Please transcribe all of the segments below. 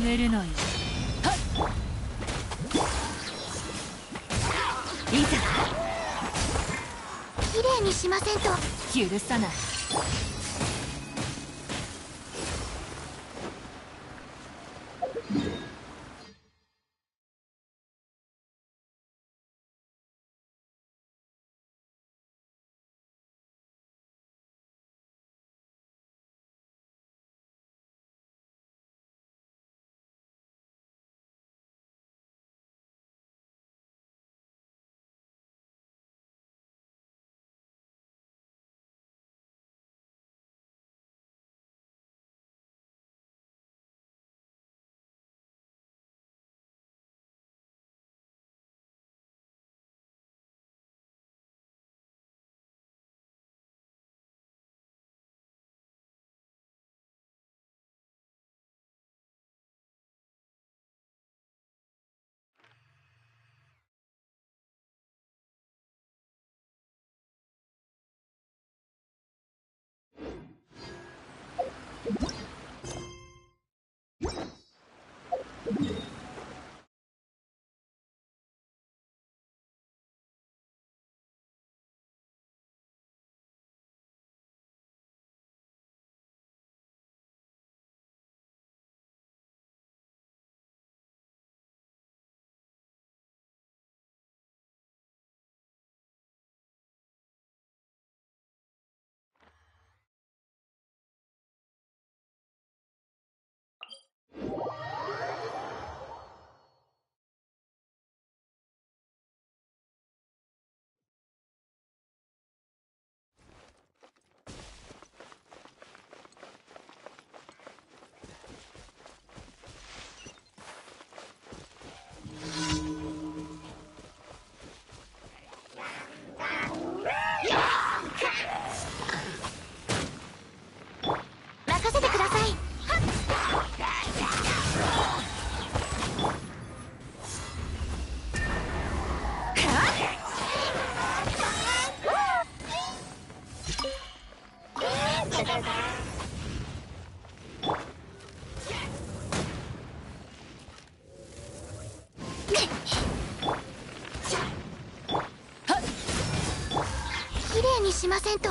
眠るのよ。いざきれいにしませんと。許さない。任せてください。きれいにしませんと。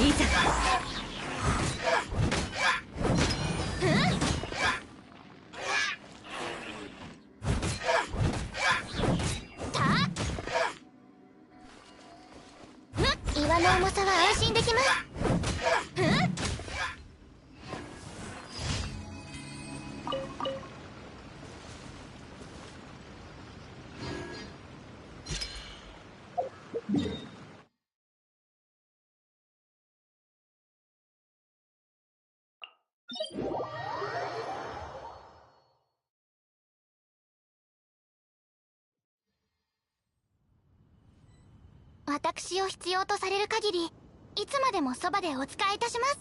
いざ岩の重さは安心できます。私を必要とされる限り、いつまでもそばでお仕えいたします。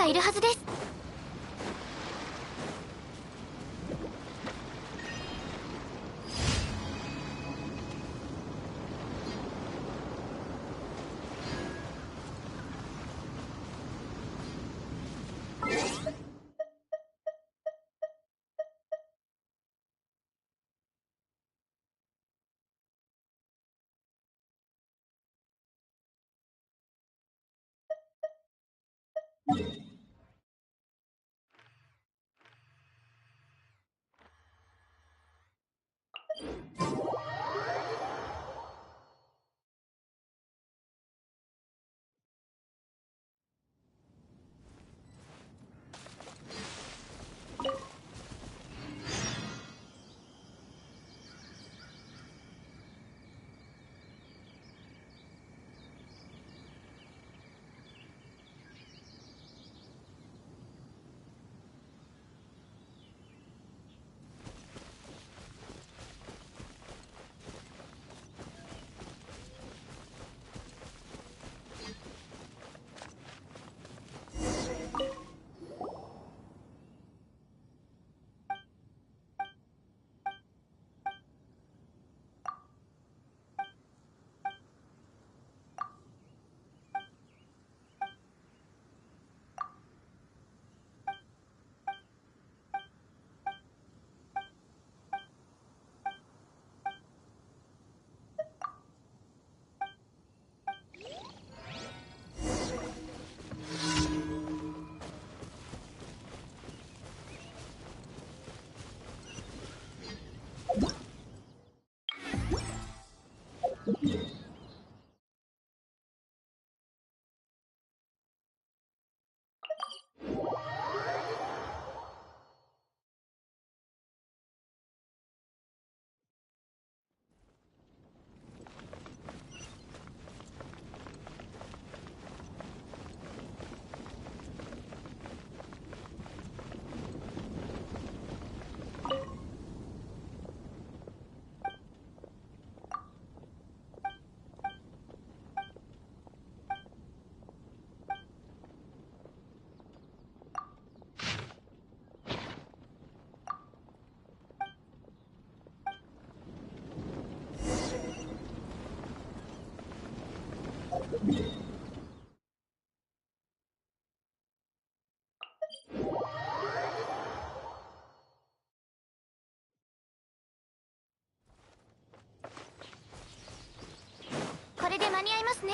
がいるはずです。これで間に合いますね。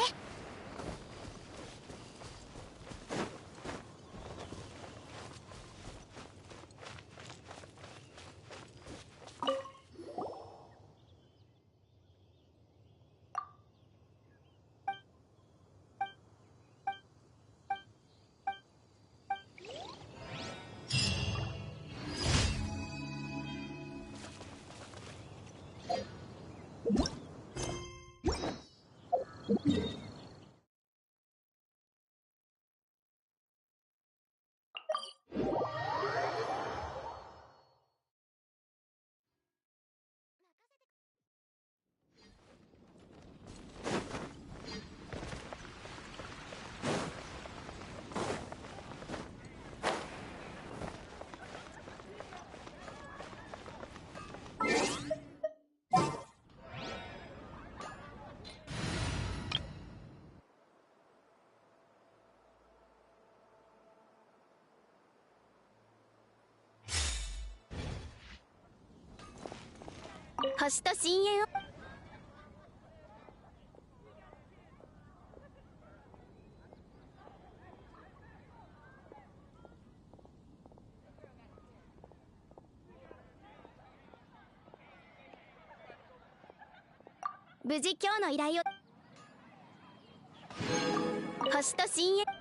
星と深淵を。無事今日の依頼を。星と深淵。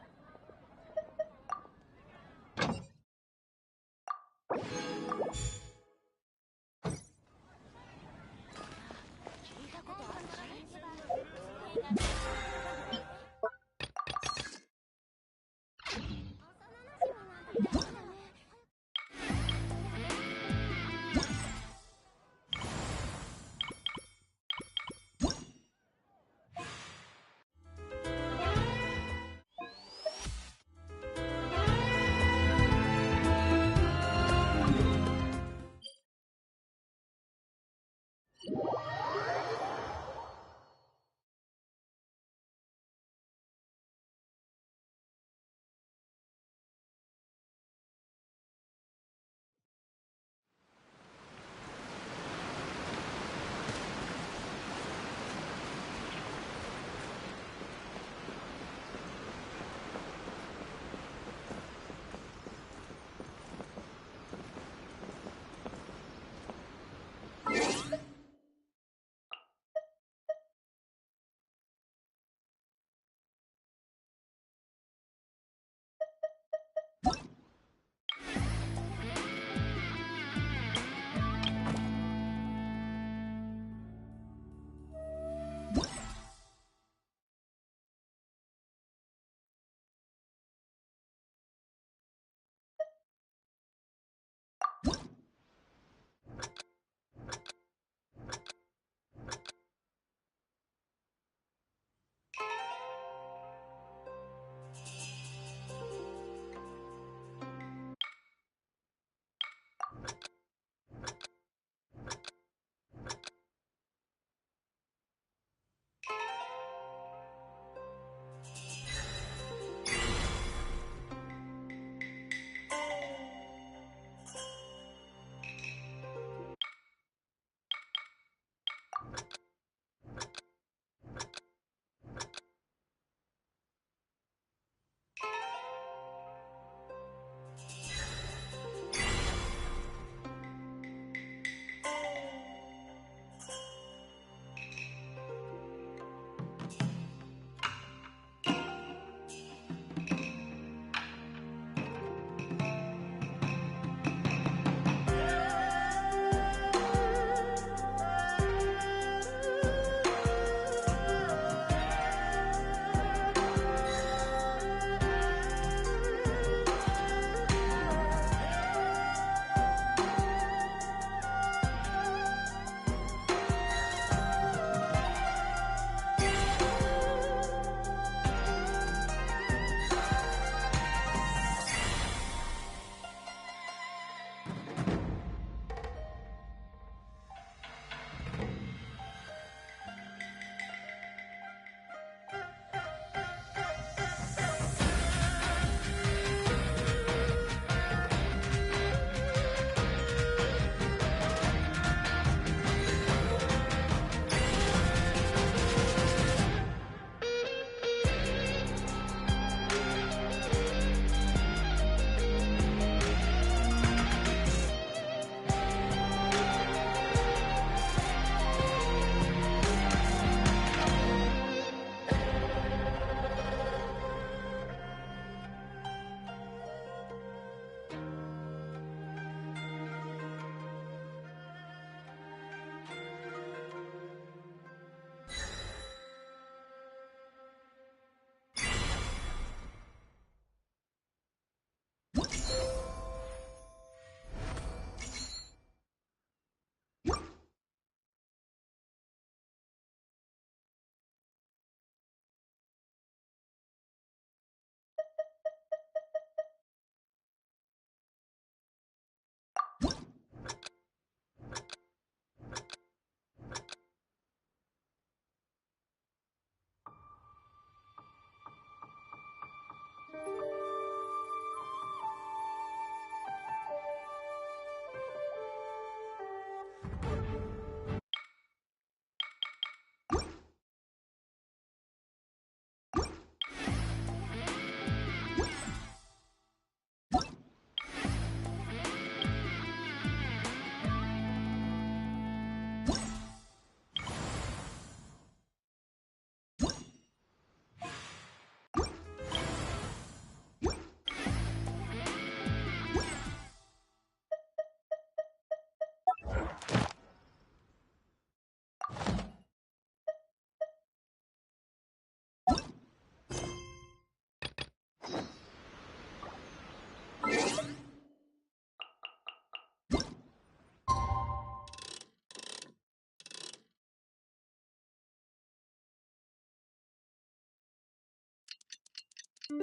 ダ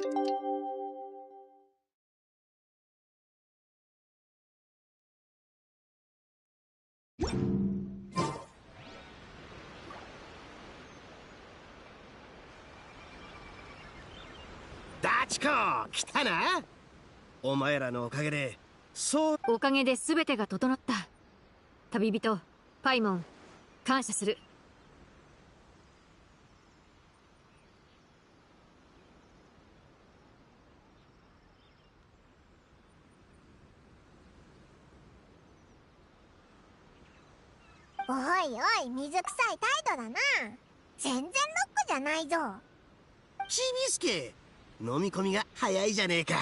チコ来たな。お前らのおかげでおかげで全てが整った。旅人パイモン、感謝する。おいおい、水臭い態度だな。全然ロックじゃないぞ。ちびすけ、飲み込みが早いじゃねえか。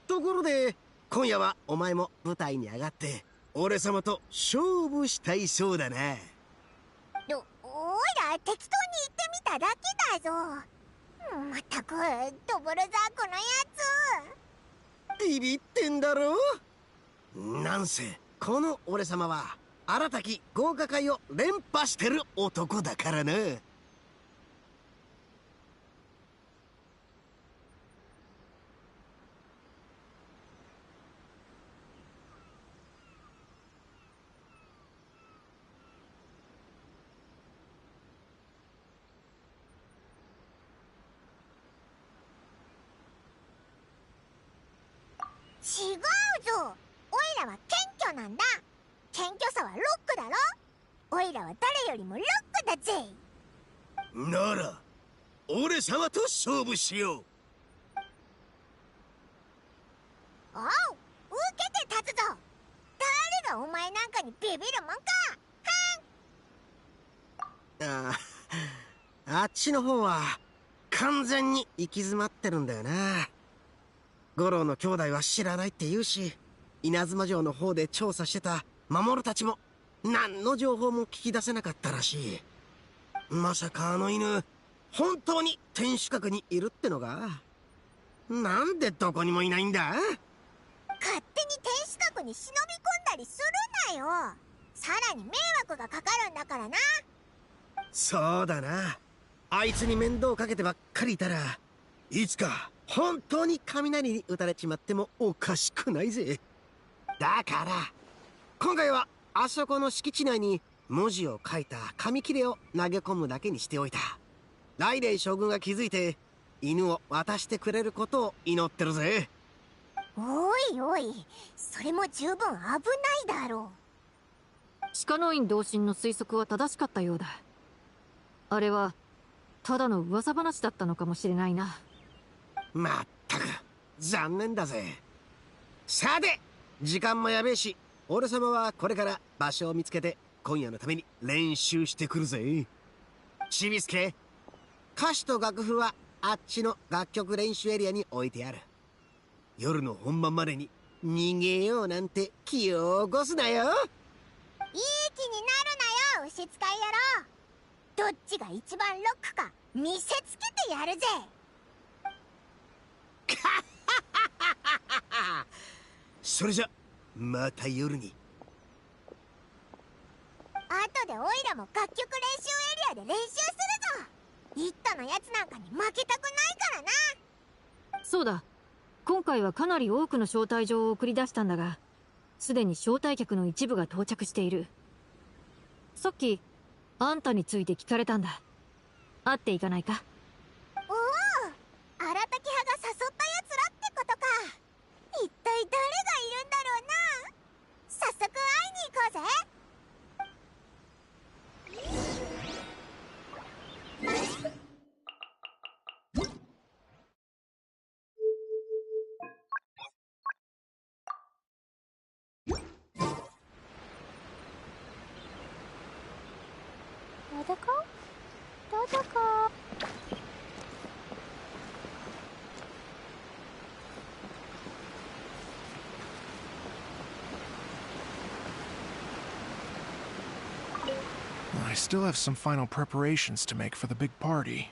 ところで今夜はお前も舞台に上がって俺様と勝負したいそうだな。おいら適当に言ってみただけだぞ。まったくドブルザークのやつ。ビビってんだろ。なんせこの俺様は新たき豪華会を連覇してる男だからな。違うぞ。おいらは謙虚なんだ。謙虚さはロックだろ。おいらは誰よりもロックだぜ。なら俺様と勝負しよう。おう、受けて立つぞ。誰がお前なんかにビビるもんか。あっちの方は完全に行き詰まってるんだよな。五郎の兄弟は知らないって言うし、稲妻城の方で調査してた守たちも何の情報も聞き出せなかったらしい。まさかあの犬本当に天守閣にいるってのが。なんでどこにもいないんだ。勝手に天守閣に忍び込んだりするなよ。さらに迷惑がかかるんだからな。そうだな。あいつに面倒かけてばっかりいたらいつか本当に雷に打たれちまってもおかしくないぜ。だから今回はあそこの敷地内に文字を書いた紙切れを投げ込むだけにしておいた。ライレイ将軍が気づいて犬を渡してくれることを祈ってるぜ。おいおい、それも十分危ないだろ地下ノ院同心の推測は正しかったようだ。あれはただの噂話だったのかもしれないな。まったく残念だぜ。さて時間もやべえし、俺様はこれから場所を見つけて今夜のために練習してくるぜ。ちびすけ、歌詞と楽譜はあっちの楽曲練習エリアに置いてある。夜の本番までに逃げようなんて気を起こすなよ。う。いい気になるなよ、牛使い野郎。どっちが一番ロックか見せつけてやるぜ。それじゃまた夜に。後でオイラも楽曲練習エリアで練習するぞ。イットのやつなんかに負けたくないからな。そうだ、今回はかなり多くの招待状を送り出したんだが、すでに招待客の一部が到着している。さっきあんたについて聞かれたんだ。会っていかないか。おお、荒滝派が誘ったやつらってことか。一体誰がいるんだろうな。早速会いに行こうぜ。どうぞこどうぞこ。I still have some final preparations to make for the big party.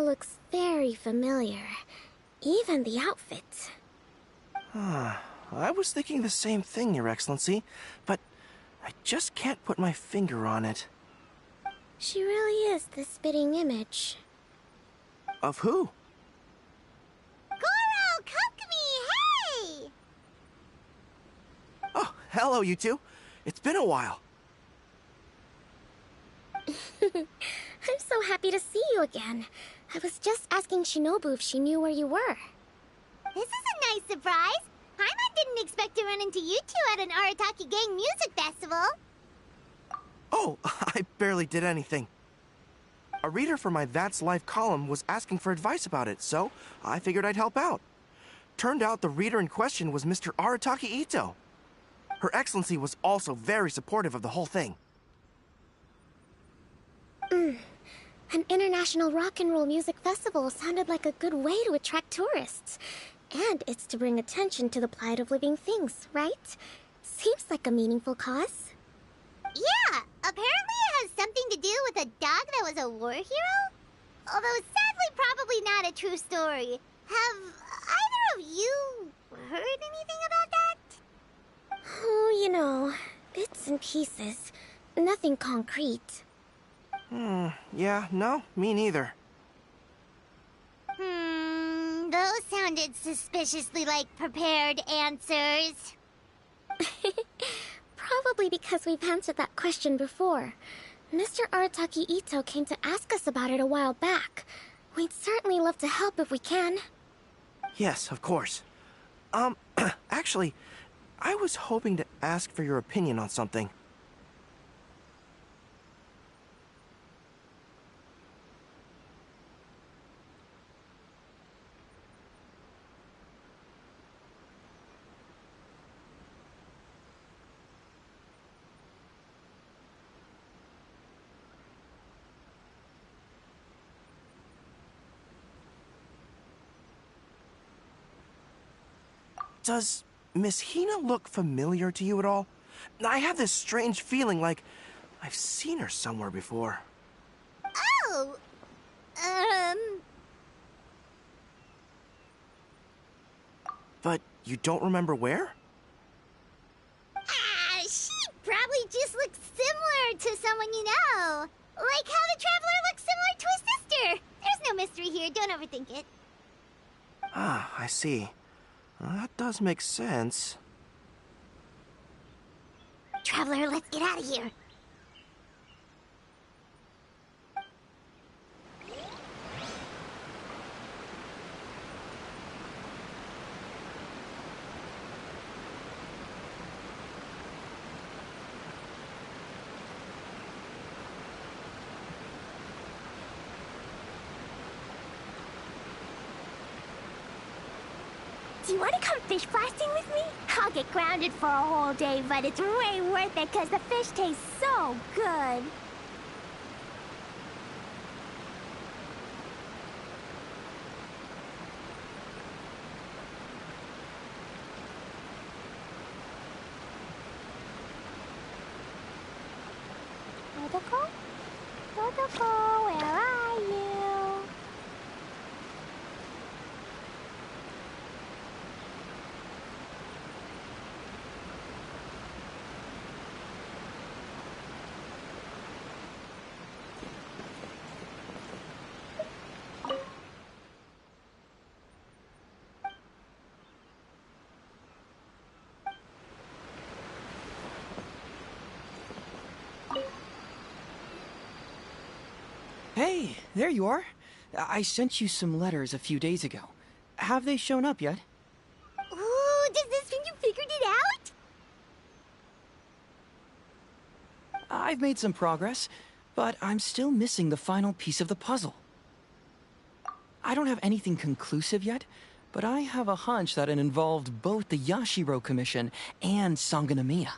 looks very familiar. Even the outfit. I was thinking the same thing, Your Excellency, but I just can't put my finger on it. She really is the spitting image. Of who? Goro, Kokumi, hey! Oh, hello, you two. It's been a while. I'm so happy to see you again. I was just asking Shinobu if she knew where you were. This is a nice surprise. Paimon didn't expect to run into you two at an Arataki Gang music festival. Oh, I barely did anything. A reader for my That's Life column was asking for advice about it, so I figured I'd help out. Turned out the reader in question was Mr. Arataki Ito. Her Excellency was also very supportive of the whole thing. An international rock and roll music festival sounded like a good way to attract tourists. And it's to bring attention to the plight of living things, right? Seems like a meaningful cause. Yeah, apparently it has something to do with a dog that was a war hero? Although sadly probably not a true story. Have either of you heard anything about that? Oh, you know, bits and pieces. Nothing concrete. Yeah, no, me neither. Those sounded suspiciously like prepared answers. Probably because we've answered that question before. Mr. Arataki Ito came to ask us about it a while back. We'd certainly love to help if we can. Yes, of course. Actually, I was hoping to ask for your opinion on something. Does Miss Hina look familiar to you at all? I have this strange feeling like I've seen her somewhere before. Oh! But you don't remember where? She probably just looks similar to someone you know. Like how the Traveler looks similar to his sister. There's no mystery here, don't overthink it. Ah, I see. Well, that does make sense. Traveler, let's get out of here. Do you want to come fish blasting with me? I'll get grounded for a whole day, but it's way worth it because the fish taste so good. Dodoko? Dodoko, where are you? Hey, there you are. I sent you some letters a few days ago. Have they shown up yet? Ooh, does this mean you figured it out? I've made some progress, but I'm still missing the final piece of the puzzle. I don't have anything conclusive yet, but I have a hunch that it involved both the Yashiro Commission and Sangonomiya.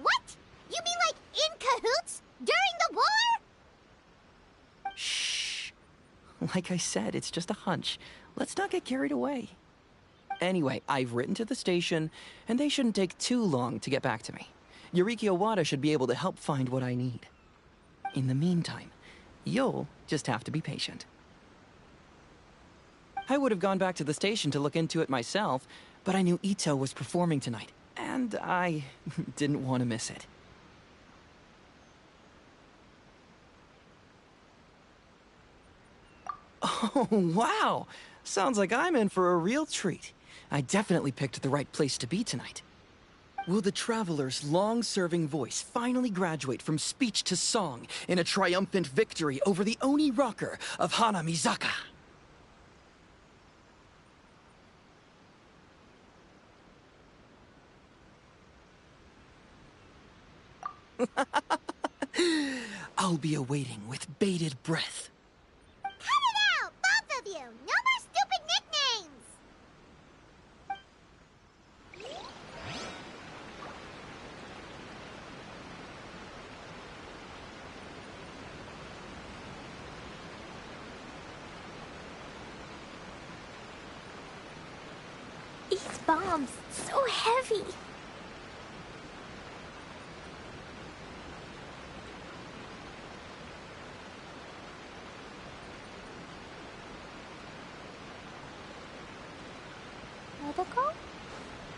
What? You mean like in cahoots? During the war? Shh. Like I said, it's just a hunch. Let's not get carried away. Anyway, I've written to the station, and they shouldn't take too long to get back to me. Yuriki Owada should be able to help find what I need. In the meantime, you'll just have to be patient. I would have gone back to the station to look into it myself, but I knew Ito was performing tonight, and I didn't want to miss it. Oh, wow! Sounds like I'm in for a real treat. I definitely picked the right place to be tonight. Will the Traveler's long-serving voice finally graduate from speech to song in a triumphant victory over the Oni rocker of Hanamizaka? I'll be awaiting with bated breath. Cut it out, both of you! No more stupid nicknames! These bombs, so heavy. Dodoko?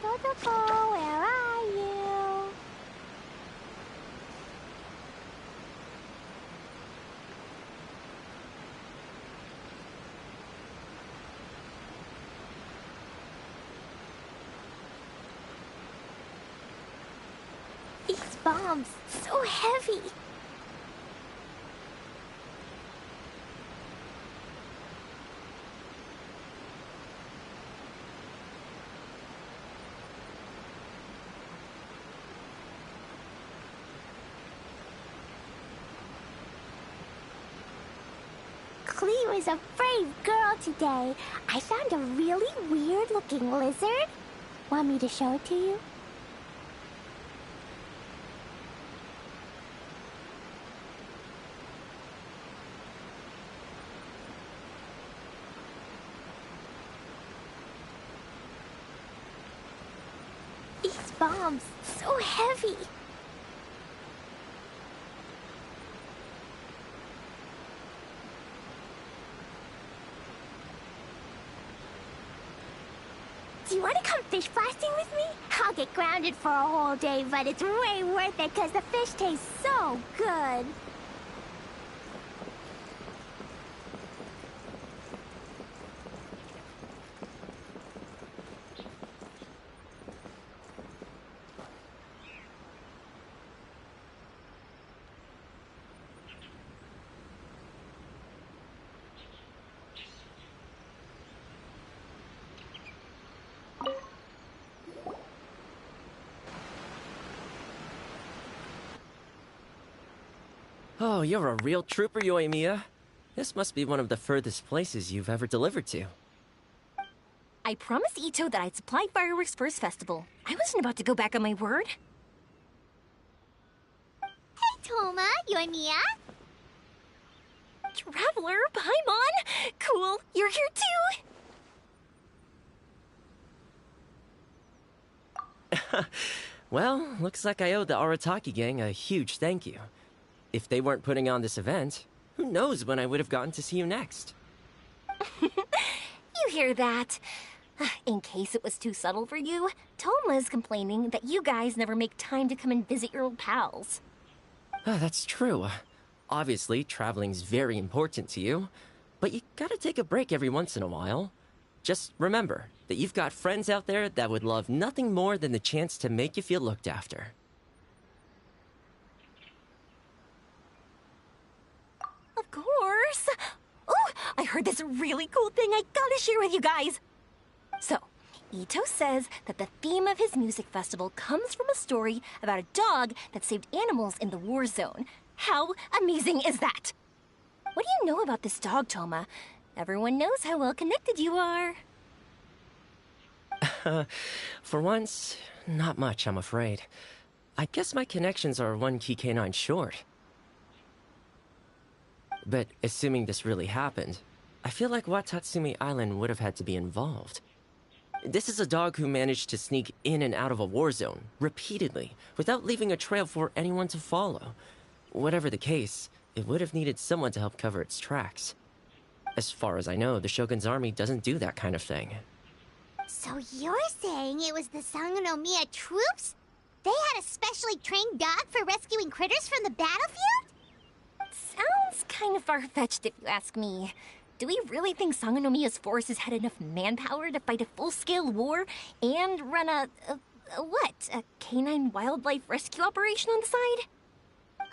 Dodoko, where are you? These bombs, so heavy. Cleo is a brave girl today. I found a really weird-looking lizard. Want me to show it to you? These bombs, so heavy. Do you want to come fish blasting with me? I'll get grounded for a whole day, but it's way worth it because the fish tastes so good. Oh, you're a real trooper, Yoimiya. This must be one of the furthest places you've ever delivered to. I promised Ito that I'd supply fireworks for his festival. I wasn't about to go back on my word. Hey, Toma, Yoimiya. Traveler, Paimon! Cool, you're here too! Well, looks like I owe the Arataki gang a huge thank you. If they weren't putting on this event, who knows when I would have gotten to see you next. You hear that? In case it was too subtle for you, Toma's complaining that you guys never make time to come and visit your old pals. That's true. Obviously, traveling's very important to you, but you gotta take a break every once in a while. Just remember that you've got friends out there that would love nothing more than the chance to make you feel looked after. Of course! Ooh, I heard this really cool thing I gotta share with you guys! So, Ito says that the theme of his music festival comes from a story about a dog that saved animals in the war zone. How amazing is that? What do you know about this dog, Toma? Everyone knows how well connected you are. For once, not much, I'm afraid. I guess my connections are one key canine short. But assuming this really happened, I feel like Watatsumi Island would have had to be involved. This is a dog who managed to sneak in and out of a war zone, repeatedly, without leaving a trail for anyone to follow. Whatever the case, it would have needed someone to help cover its tracks. As far as I know, the Shogun's army doesn't do that kind of thing. So you're saying it was the Sangonomiya troops? They had a specially trained dog for rescuing critters from the battlefield? Sounds kind of far-fetched if you ask me. Do we really think Sangonomiya's forces had enough manpower to fight a full-scale war and run a canine wildlife rescue operation on the side?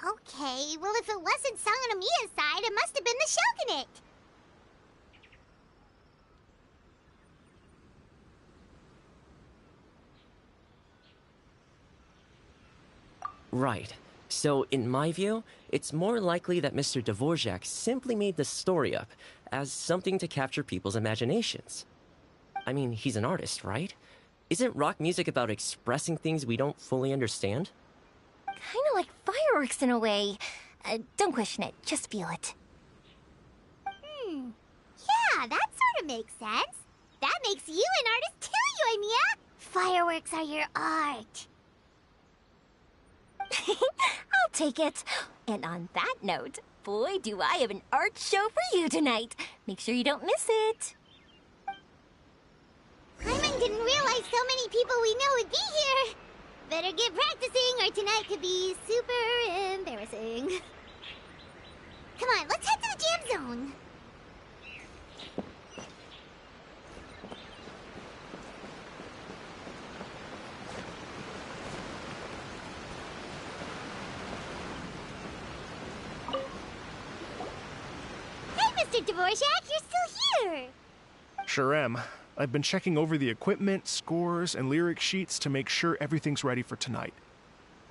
Okay, well if it wasn't Sangonomiya's side, it must have been the Shogunate. Right. So, in my view, it's more likely that Mr. Dvorak simply made the story up as something to capture people's imaginations. I mean, he's an artist, right? Isn't rock music about expressing things we don't fully understand? Kinda like fireworks in a way. Don't question it, just feel it. Yeah, that sort of makes sense. That makes you an artist too, Yoimiya. Fireworks are your art. I'll take it. And on that note, boy, do I have an art show for you tonight. Make sure you don't miss it. Paimon didn't realize so many people we know would be here. Better get practicing or tonight could be super embarrassing. Come on, let's head to the jam zone. Mr. Dvorak, you're still here! Sure am. I've been checking over the equipment, scores, and lyric sheets to make sure everything's ready for tonight.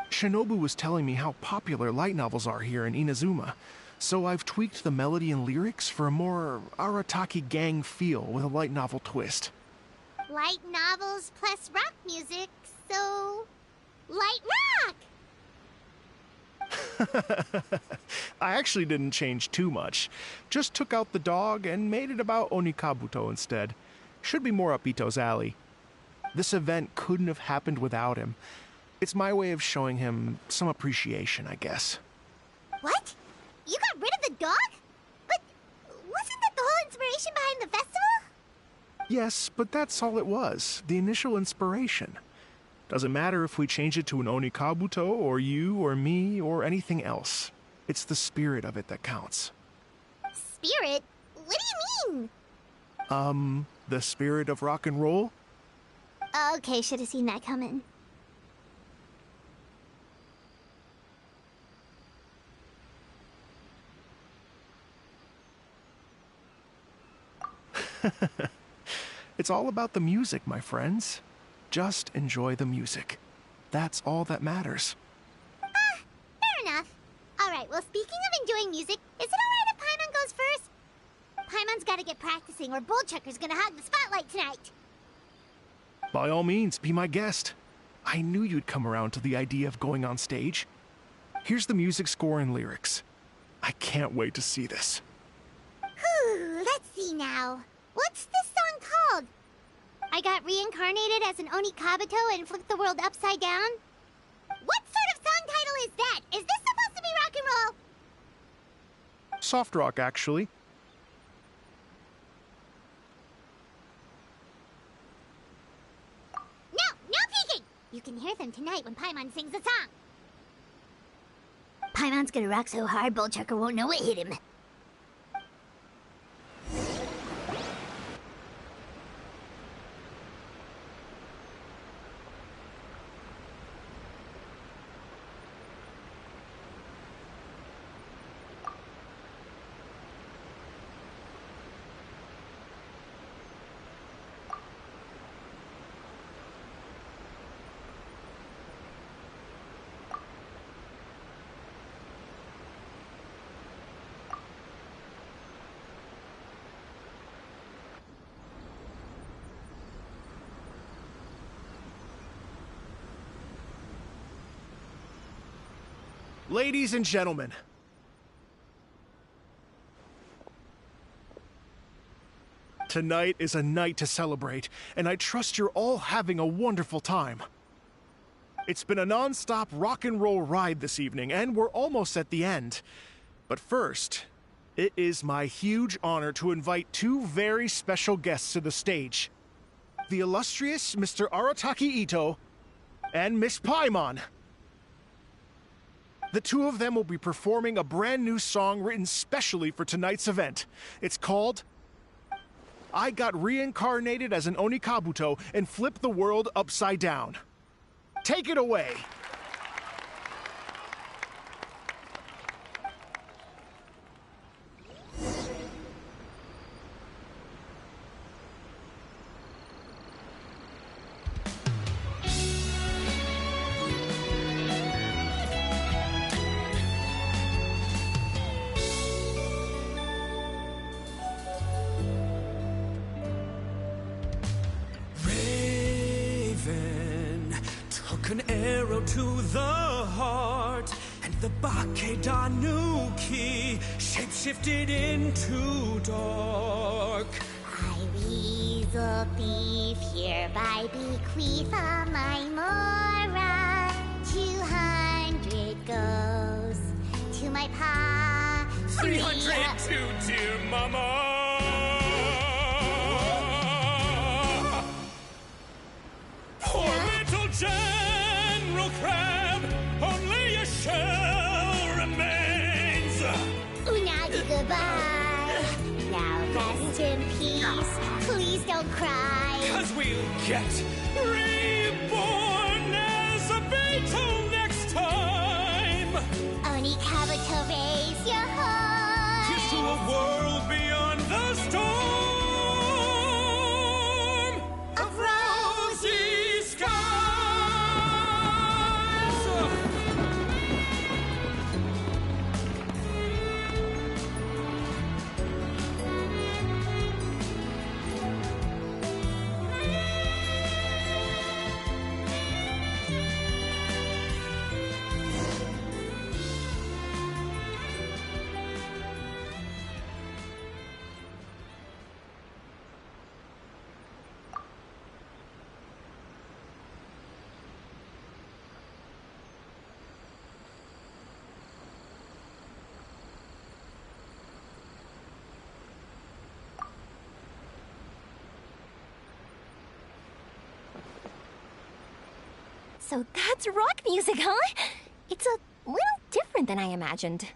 Shinobu was telling me how popular light novels are here in Inazuma, so I've tweaked the melody and lyrics for a more Arataki gang feel with a light novel twist. Light novels plus rock music, so... light rock! I actually didn't change too much. Just took out the dog and made it about Onikabuto instead. Should be more up Ito's alley. This event couldn't have happened without him. It's my way of showing him some appreciation, I guess. What? You got rid of the dog? But wasn't that the whole inspiration behind the festival? Yes, but that's all it was. The initial inspiration. Doesn't matter if we change it to an Onikabuto, or you, or me, or anything else. It's the spirit of it that counts. Spirit? What do you mean? The spirit of rock and roll? Okay, should have seen that coming. It's all about the music, my friends. Just enjoy the music. That's all that matters. Fair enough. Alright, well speaking of enjoying music, is it alright if Paimon goes first? Paimon's gotta get practicing or Bullchucker's gonna hog the spotlight tonight. By all means, be my guest. I knew you'd come around to the idea of going on stage. Here's the music score and lyrics. I can't wait to see this. Whew, let's see now. What's this song called? I got reincarnated as an Onikabuto and flipped the world upside down? What sort of song title is that? Is this supposed to be rock and roll? Soft rock, actually. No peeking! You can hear them tonight when Paimon sings the song. Paimon's gonna rock so hard, Bullchucker won't know what hit him. Ladies and gentlemen, tonight is a night to celebrate, and I trust you're all having a wonderful time. It's been a non-stop rock and roll ride this evening, and we're almost at the end. But first, It is my huge honor to invite two very special guests to the stage. The illustrious Mr. Arataki Ito and Miss Paimon. The two of them will be performing a brand new song written specially for tonight's event. It's called I Got Reincarnated as an Onikabuto and Flipped the World Upside Down. Take it away. An arrow to the heart, and the Bakedanuki shapeshifted into dark. I, weasel thief, hereby bequeath a my mora. 200 goes to my pa. 300 to dear mama. Poor little General Crab, only a shell remains. Unagi, goodbye. Now rest in peace. Please don't cry. 'Cause we'll get reborn as a beetle next time. Onikabuto, raise your heart. Here's to a world beyond the storm of rosy skies. So that's rock music, huh? It's a little different than I imagined.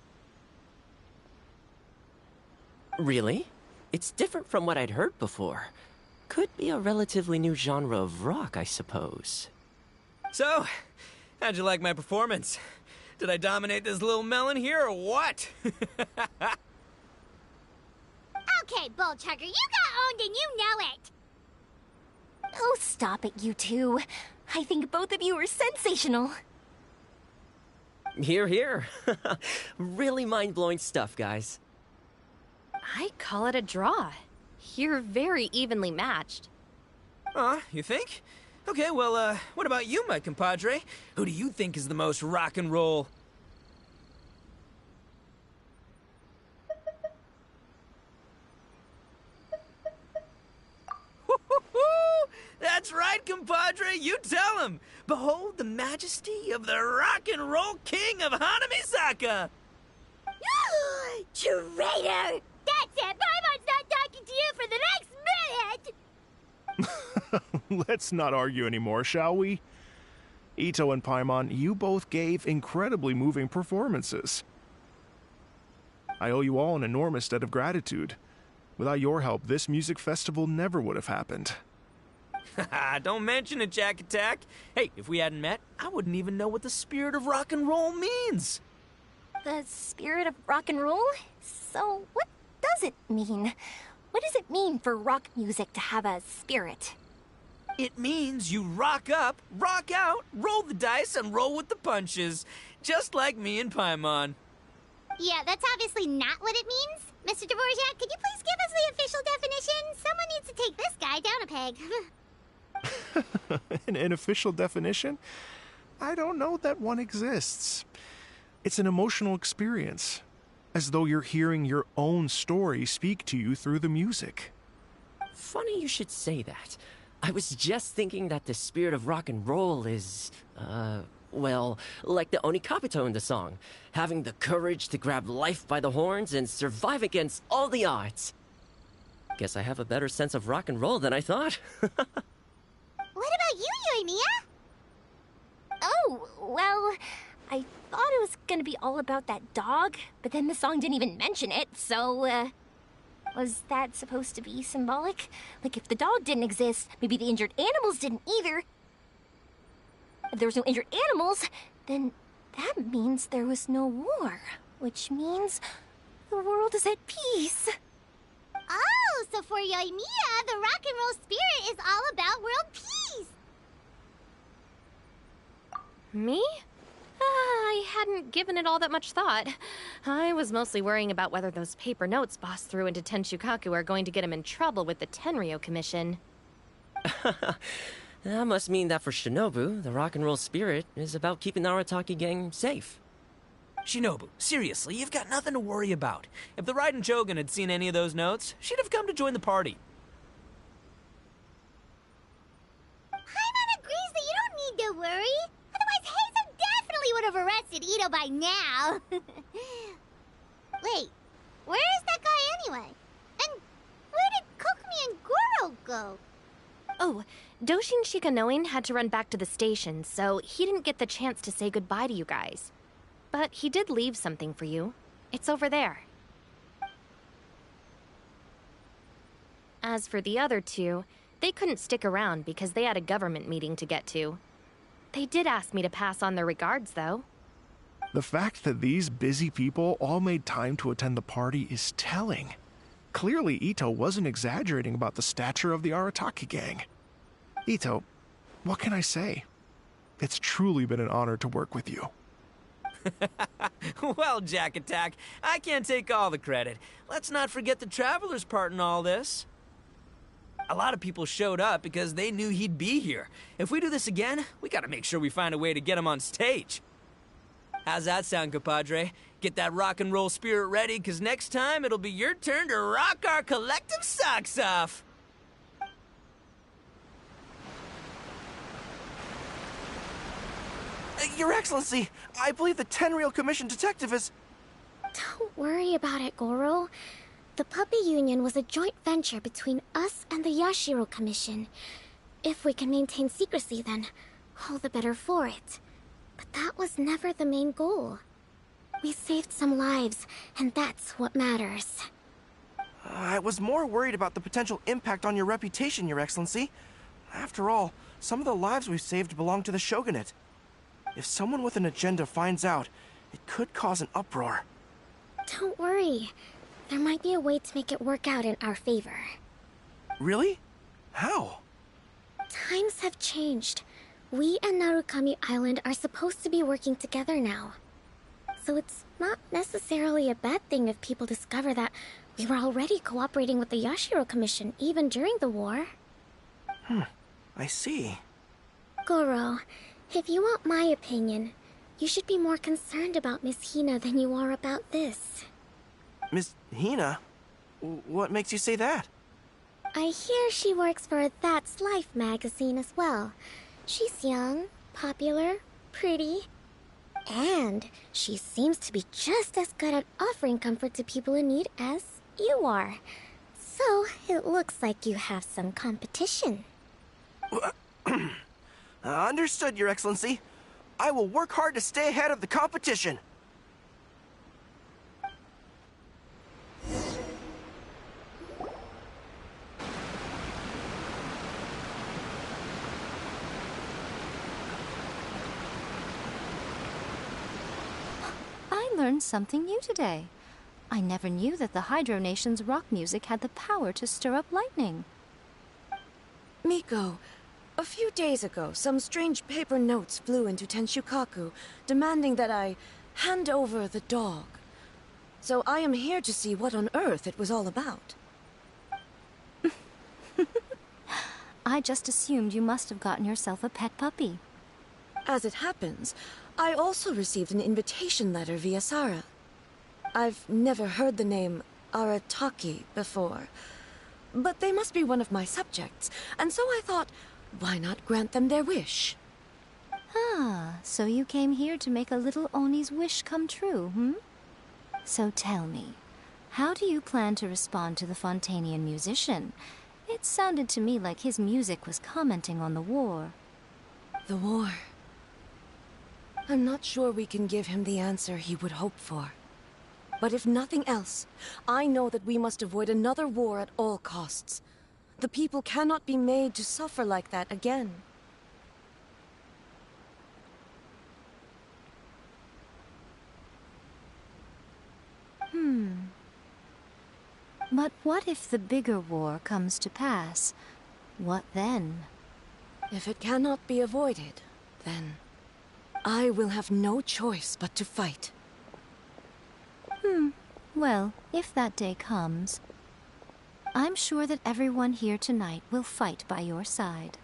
Really? It's different from what I'd heard before. Could be a relatively new genre of rock, I suppose. So, how'd you like my performance? Did I dominate this little melon here, or what? Okay, Bullchugger, you got owned and you know it. Oh, stop it, you two. I think both of you are sensational. Hear, hear. Really mind-blowing stuff, guys. I call it a draw. You're very evenly matched. You think? Okay, well, what about you, my compadre? Who do you think is the most rock and roll? That's right, compadre, you tell him! Behold the majesty of the rock and roll king of Hanamisaka! Traitor! That's it! Paimon's not talking to you for the next minute! Let's not argue anymore, shall we? Ito and Paimon, you both gave incredibly moving performances. I owe you all an enormous debt of gratitude. Without your help, this music festival never would have happened. Don't mention it, Jack Attack. Hey, if we hadn't met, I wouldn't even know what the spirit of rock and roll means. The spirit of rock and roll? So, what does it mean? What does it mean for rock music to have a spirit? It means you rock up, rock out, roll the dice, and roll with the punches. Just like me and Paimon. Yeah, that's obviously not what it means. Mr. Dvorak, could you please give us the official definition? Someone needs to take this guy down a peg. An official definition? I don't know that one exists. It's an emotional experience, as though you're hearing your own story speak to you through the music. Funny you should say that. I was just thinking that the spirit of rock and roll is, Well, like the Onikapito in the song, having the courage to grab life by the horns and survive against all the odds. Guess I have a better sense of rock and roll than I thought. What about you, Yoimiya? Oh, well, I thought it was gonna be all about that dog, but then the song didn't even mention it, so, was that supposed to be symbolic? Like, if the dog didn't exist, maybe the injured animals didn't either. If there was no injured animals, then that means there was no war, which means the world is at peace. Oh, so for Yoimiya, the rock and roll spirit is all about world peace. Me? I hadn't given it all that much thought. I was mostly worrying about whether those paper notes Boss threw into Tenshukaku are going to get him in trouble with the Tenryou Commission. That must mean that for Shinobu, the rock and roll spirit is about keeping the Arataki gang safe. Shinobu, seriously, you've got nothing to worry about. If the Raiden Shogun had seen any of those notes, she'd have come to join the party. Paimon agrees that you don't need to worry. Otherwise, Heizo definitely would have arrested Ito by now. Wait, where is that guy anyway? And where did Kokumi and Goro go? Oh, Doshin Shikanoin had to run back to the station, so he didn't get the chance to say goodbye to you guys. But he did leave something for you. It's over there. As for the other two, they couldn't stick around because they had a government meeting to get to. They did ask me to pass on their regards, though. The fact that these busy people all made time to attend the party is telling. Clearly, Ito wasn't exaggerating about the stature of the Arataki gang. Ito, what can I say? It's truly been an honor to work with you. Well, Jack Attack, I can't take all the credit. Let's not forget the Traveler's part in all this. A lot of people showed up because they knew he'd be here. If we do this again, we gotta make sure we find a way to get him on stage. How's that sound, compadre? Get that rock and roll spirit ready, because next time it'll be your turn to rock our collective socks off. Your Excellency, I believe the Tenryou Commission detective is... Don't worry about it, Goro. The Puppy Union was a joint venture between us and the Yashiro Commission. If we can maintain secrecy, then all the better for it. But that was never the main goal. We saved some lives, and that's what matters. I was more worried about the potential impact on your reputation, Your Excellency. After all, some of the lives we've saved belong to the Shogunate. If someone with an agenda finds out, it could cause an uproar. Don't worry. There might be a way to make it work out in our favor. Really? How? Times have changed. We and Narukami Island are supposed to be working together now. So it's not necessarily a bad thing if people discover that we were already cooperating with the Yashiro Commission even during the war. I see. Goro, if you want my opinion, you should be more concerned about Miss Hina than you are about this. Miss Hina? What makes you say that? I hear she works for That's Life magazine as well. She's young, popular, pretty, and she seems to be just as good at offering comfort to people in need as you are. So, it looks like you have some competition. Understood, Your Excellency. I will work hard to stay ahead of the competition. I learned something new today. I never knew that the Hydro Nation's rock music had the power to stir up lightning. Miko, a few days ago, some strange paper notes flew into Tenshukaku, demanding that I hand over the dog. So I am here to see what on earth it was all about. I just assumed you must have gotten yourself a pet puppy. As it happens, I also received an invitation letter via Sara. I've never heard the name Arataki before, but they must be one of my subjects, and so I thought, why not grant them their wish? Ah, so you came here to make a little Oni's wish come true, hmm? So tell me, how do you plan to respond to the Fontanian musician? It sounded to me like his music was commenting on the war. The war. I'm not sure we can give him the answer he would hope for. But if nothing else, I know that we must avoid another war at all costs. The people cannot be made to suffer like that again. But what if the bigger war comes to pass? What then? If it cannot be avoided, then I will have no choice but to fight. Well, if that day comes, I'm sure that everyone here tonight will fight by your side.